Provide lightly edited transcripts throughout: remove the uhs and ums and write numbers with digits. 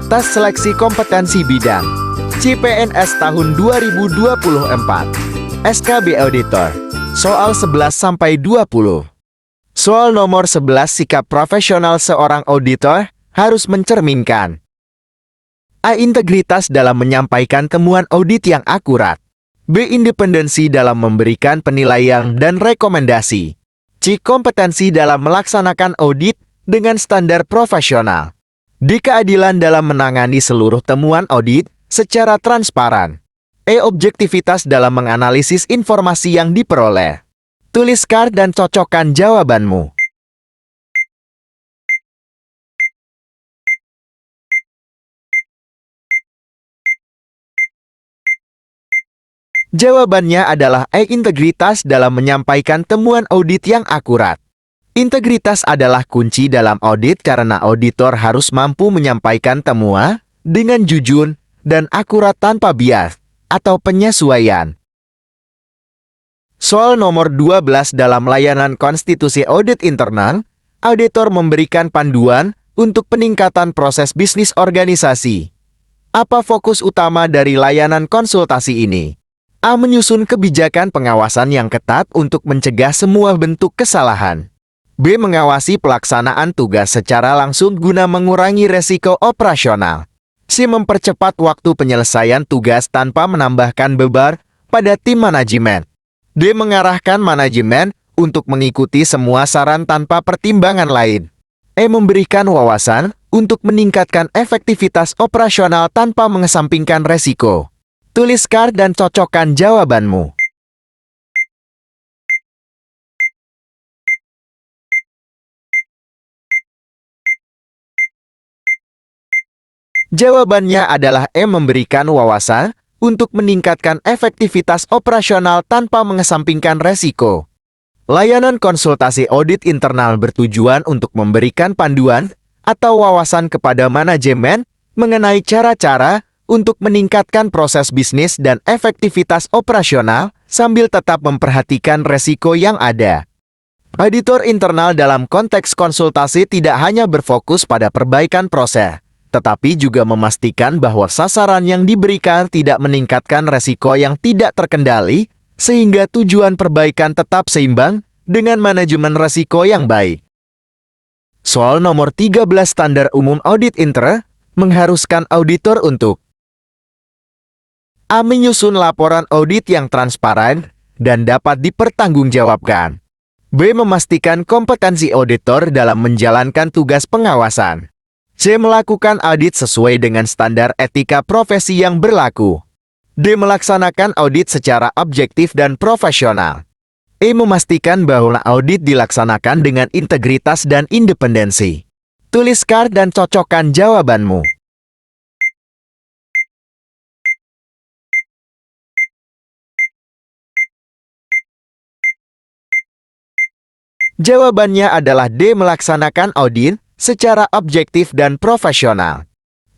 Tes seleksi kompetensi bidang CPNS tahun 2024. SKB Auditor. Soal 11-20. Soal nomor 11, sikap profesional seorang auditor harus mencerminkan A. Integritas dalam menyampaikan temuan audit yang akurat. B. Independensi dalam memberikan penilaian dan rekomendasi. C. Kompetensi dalam melaksanakan audit dengan standar profesional. D. Keadilan dalam menangani seluruh temuan audit secara transparan. E. Objektivitas dalam menganalisis informasi yang diperoleh. Tuliskan dan cocokkan jawabanmu. Jawabannya adalah E. Integritas dalam menyampaikan temuan audit yang akurat. Integritas adalah kunci dalam audit karena auditor harus mampu menyampaikan temuan dengan jujur dan akurat tanpa bias atau penyesuaian. Soal nomor 12, dalam layanan konstitusi audit internal, auditor memberikan panduan untuk peningkatan proses bisnis organisasi. Apa fokus utama dari layanan konsultasi ini? A. Menyusun kebijakan pengawasan yang ketat untuk mencegah semua bentuk kesalahan. B. Mengawasi pelaksanaan tugas secara langsung guna mengurangi resiko operasional. C. Mempercepat waktu penyelesaian tugas tanpa menambahkan beban pada tim manajemen. D. Mengarahkan manajemen untuk mengikuti semua saran tanpa pertimbangan lain. E. Memberikan wawasan untuk meningkatkan efektivitas operasional tanpa mengesampingkan resiko. Tuliskan dan cocokkan jawabanmu. Jawabannya adalah E. Memberikan wawasan untuk meningkatkan efektivitas operasional tanpa mengesampingkan resiko. Layanan konsultasi audit internal bertujuan untuk memberikan panduan atau wawasan kepada manajemen mengenai cara-cara untuk meningkatkan proses bisnis dan efektivitas operasional sambil tetap memperhatikan resiko yang ada. Auditor internal dalam konteks konsultasi tidak hanya berfokus pada perbaikan proses, tetapi juga memastikan bahwa sasaran yang diberikan tidak meningkatkan resiko yang tidak terkendali, sehingga tujuan perbaikan tetap seimbang dengan manajemen resiko yang baik. Soal nomor 13, standar umum audit internal mengharuskan auditor untuk A. Menyusun laporan audit yang transparan dan dapat dipertanggungjawabkan. B. Memastikan kompetensi auditor dalam menjalankan tugas pengawasan. C. Melakukan audit sesuai dengan standar etika profesi yang berlaku. D. Melaksanakan audit secara objektif dan profesional. E. Memastikan bahwa audit dilaksanakan dengan integritas dan independensi. Tuliskan dan cocokkan jawabanmu. Jawabannya adalah D. Melaksanakan audit secara objektif dan profesional.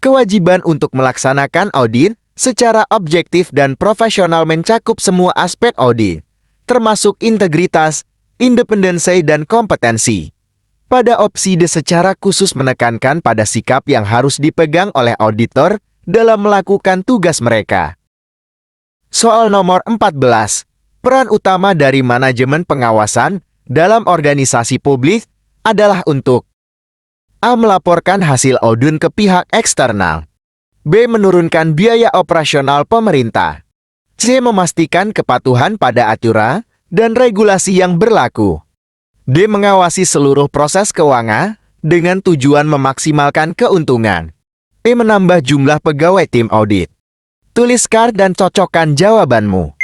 Kewajiban untuk melaksanakan audit secara objektif dan profesional mencakup semua aspek audit, termasuk integritas, independensi, dan kompetensi. Pada opsi D, secara khusus menekankan pada sikap yang harus dipegang oleh auditor dalam melakukan tugas mereka. Soal nomor 14. Peran utama dari manajemen pengawasan dalam organisasi publik adalah untuk A. Melaporkan hasil audit ke pihak eksternal. B. Menurunkan biaya operasional pemerintah. C. Memastikan kepatuhan pada aturan dan regulasi yang berlaku. D. Mengawasi seluruh proses keuangan dengan tujuan memaksimalkan keuntungan. E. Menambah jumlah pegawai tim audit. Tuliskan dan cocokkan jawabanmu.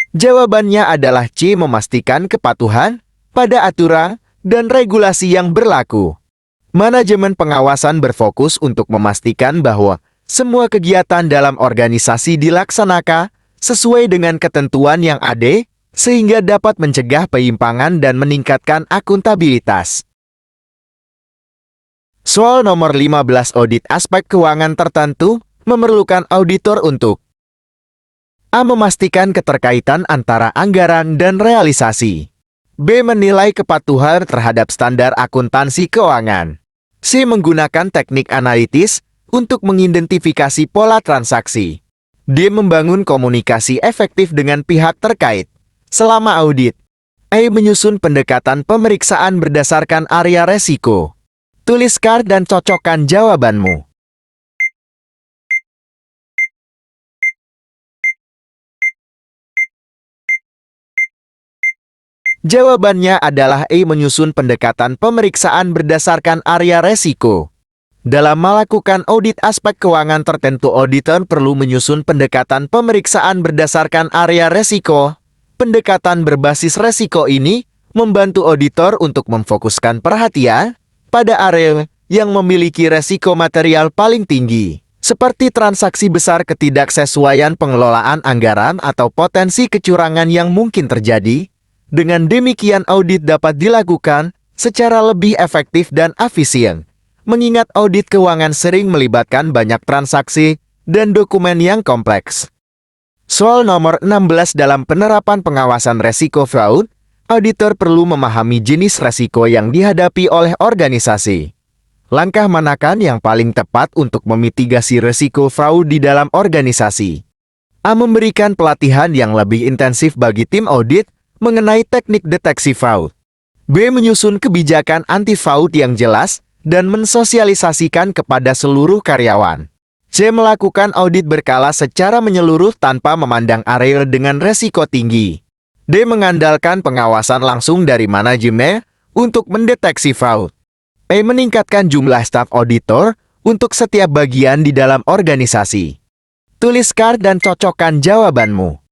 Jawabannya adalah C. Memastikan kepatuhan pada aturan dan regulasi yang berlaku. Manajemen pengawasan berfokus untuk memastikan bahwa semua kegiatan dalam organisasi dilaksanakan sesuai dengan ketentuan yang ada, sehingga dapat mencegah penyimpangan dan meningkatkan akuntabilitas. Soal nomor 15, audit aspek keuangan tertentu memerlukan auditor untuk A. Memastikan keterkaitan antara anggaran dan realisasi. B. Menilai kepatuhan terhadap standar akuntansi keuangan. C. Menggunakan teknik analitis untuk mengidentifikasi pola transaksi. D. Membangun komunikasi efektif dengan pihak terkait selama audit. E. Menyusun pendekatan pemeriksaan berdasarkan area resiko. Tuliskan dan cocokkan jawabanmu. Jawabannya adalah E. Menyusun pendekatan pemeriksaan berdasarkan area resiko. Dalam melakukan audit aspek keuangan tertentu, auditor perlu menyusun pendekatan pemeriksaan berdasarkan area resiko. Pendekatan berbasis resiko ini membantu auditor untuk memfokuskan perhatian pada area yang memiliki resiko material paling tinggi, seperti transaksi besar, ketidaksesuaian pengelolaan anggaran, atau potensi kecurangan yang mungkin terjadi. Dengan demikian, audit dapat dilakukan secara lebih efektif dan efisien, mengingat audit keuangan sering melibatkan banyak transaksi dan dokumen yang kompleks. Soal nomor 16 dalam penerapan pengawasan resiko fraud, auditor perlu memahami jenis resiko yang dihadapi oleh organisasi. Langkah manakah yang paling tepat untuk memitigasi resiko fraud di dalam organisasi? A. Memberikan pelatihan yang lebih intensif bagi tim audit mengenai teknik deteksi fraud. B. Menyusun kebijakan anti-fraud yang jelas dan mensosialisasikan kepada seluruh karyawan. C. Melakukan audit berkala secara menyeluruh tanpa memandang area dengan resiko tinggi. D. Mengandalkan pengawasan langsung dari manajemen untuk mendeteksi fraud. E. Meningkatkan jumlah staf auditor untuk setiap bagian di dalam organisasi. Tuliskan dan cocokkan jawabanmu.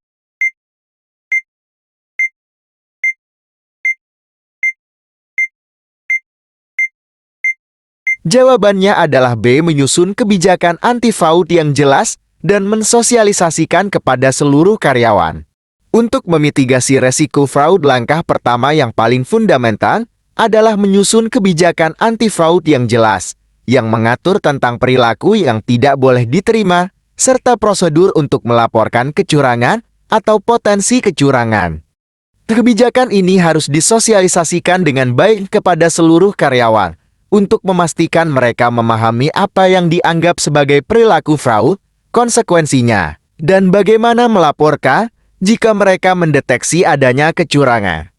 Jawabannya adalah B. Menyusun kebijakan anti-fraud yang jelas dan mensosialisasikan kepada seluruh karyawan. Untuk memitigasi resiko fraud, langkah pertama yang paling fundamental adalah menyusun kebijakan anti-fraud yang jelas, yang mengatur tentang perilaku yang tidak boleh diterima, serta prosedur untuk melaporkan kecurangan atau potensi kecurangan. Kebijakan ini harus disosialisasikan dengan baik kepada seluruh karyawan, untuk memastikan mereka memahami apa yang dianggap sebagai perilaku fraud, konsekuensinya, dan bagaimana melaporkan jika mereka mendeteksi adanya kecurangan.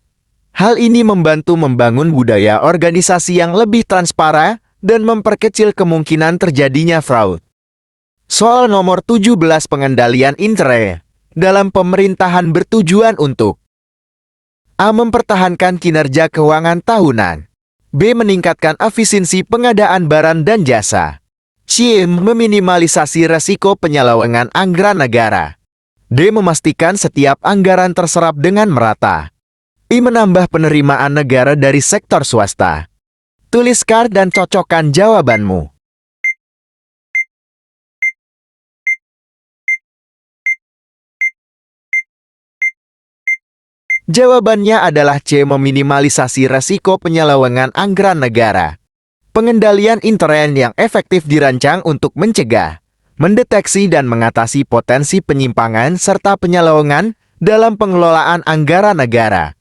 Hal ini membantu membangun budaya organisasi yang lebih transparan dan memperkecil kemungkinan terjadinya fraud. Soal nomor 17, pengendalian intre dalam pemerintahan bertujuan untuk A. Mempertahankan kinerja keuangan tahunan. B. Meningkatkan efisiensi pengadaan barang dan jasa. C. Meminimalisasi resiko penyelewengan anggaran negara. D. Memastikan setiap anggaran terserap dengan merata. I. Menambah penerimaan negara dari sektor swasta. Tuliskan dan cocokkan jawabanmu. Jawabannya adalah C. Meminimalisasi resiko penyelewengan anggaran negara. Pengendalian intern yang efektif dirancang untuk mencegah, mendeteksi dan mengatasi potensi penyimpangan serta penyelewengan dalam pengelolaan anggaran negara.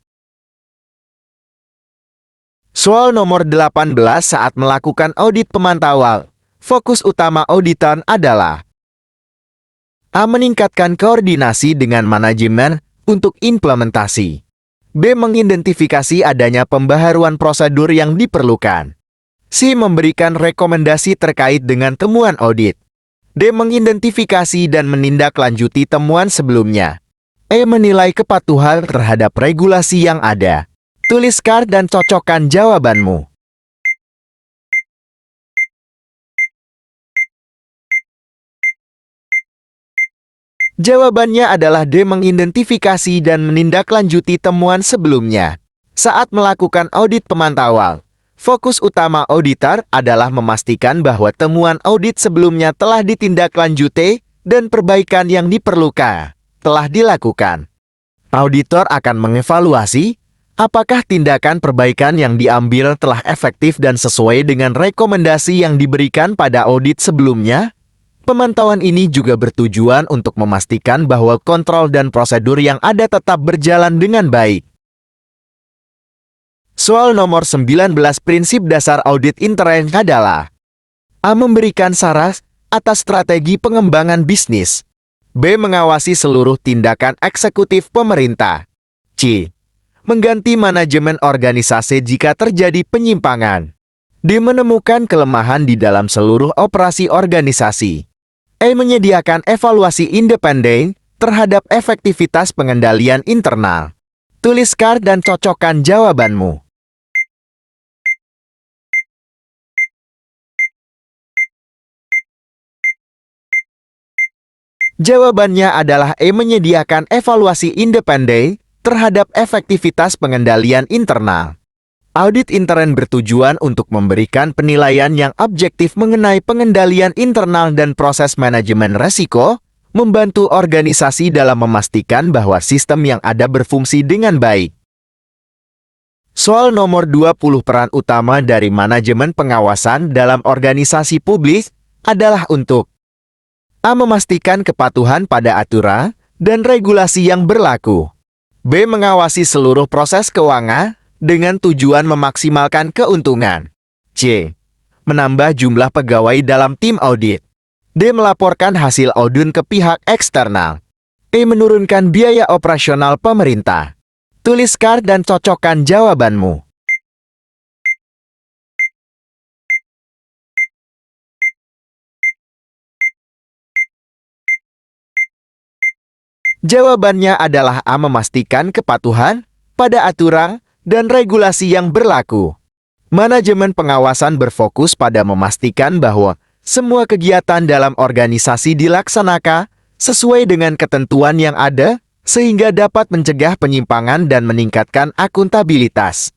Soal nomor 18, saat melakukan audit pemantauan, fokus utama auditor adalah A. Meningkatkan koordinasi dengan manajemen untuk implementasi. B. Mengidentifikasi adanya pembaharuan prosedur yang diperlukan. C. Memberikan rekomendasi terkait dengan temuan audit. D. Mengidentifikasi dan menindaklanjuti temuan sebelumnya. E. Menilai kepatuhan terhadap regulasi yang ada. Tuliskan dan cocokkan jawabanmu. Jawabannya adalah D. Mengidentifikasi dan menindaklanjuti temuan sebelumnya. Saat melakukan audit pemantauan, fokus utama auditor adalah memastikan bahwa temuan audit sebelumnya telah ditindaklanjuti dan perbaikan yang diperlukan telah dilakukan. Auditor akan mengevaluasi apakah tindakan perbaikan yang diambil telah efektif dan sesuai dengan rekomendasi yang diberikan pada audit sebelumnya. Pemantauan ini juga bertujuan untuk memastikan bahwa kontrol dan prosedur yang ada tetap berjalan dengan baik. Soal nomor 19 prinsip dasar audit intern adalah: A. Memberikan saran atas strategi pengembangan bisnis. B. Mengawasi seluruh tindakan eksekutif pemerintah. C. Mengganti manajemen organisasi jika terjadi penyimpangan. D. Menemukan kelemahan di dalam seluruh operasi organisasi. E. Menyediakan evaluasi independen terhadap efektivitas pengendalian internal. Tuliskan dan cocokkan jawabanmu. Jawabannya adalah E. Menyediakan evaluasi independen terhadap efektivitas pengendalian internal. Audit intern bertujuan untuk memberikan penilaian yang objektif mengenai pengendalian internal dan proses manajemen resiko, membantu organisasi dalam memastikan bahwa sistem yang ada berfungsi dengan baik. Soal nomor 20 peran utama dari manajemen pengawasan dalam organisasi publik adalah untuk: A. Memastikan kepatuhan pada aturan dan regulasi yang berlaku. B. Mengawasi seluruh proses keuangan dengan tujuan memaksimalkan keuntungan. C. Menambah jumlah pegawai dalam tim audit. D. Melaporkan hasil audit ke pihak eksternal. E. Menurunkan biaya operasional pemerintah. Tuliskan dan cocokkan jawabanmu. Jawabannya adalah A. Memastikan kepatuhan pada aturan dan regulasi yang berlaku. Manajemen pengawasan berfokus pada memastikan bahwa semua kegiatan dalam organisasi dilaksanakan sesuai dengan ketentuan yang ada, sehingga dapat mencegah penyimpangan dan meningkatkan akuntabilitas.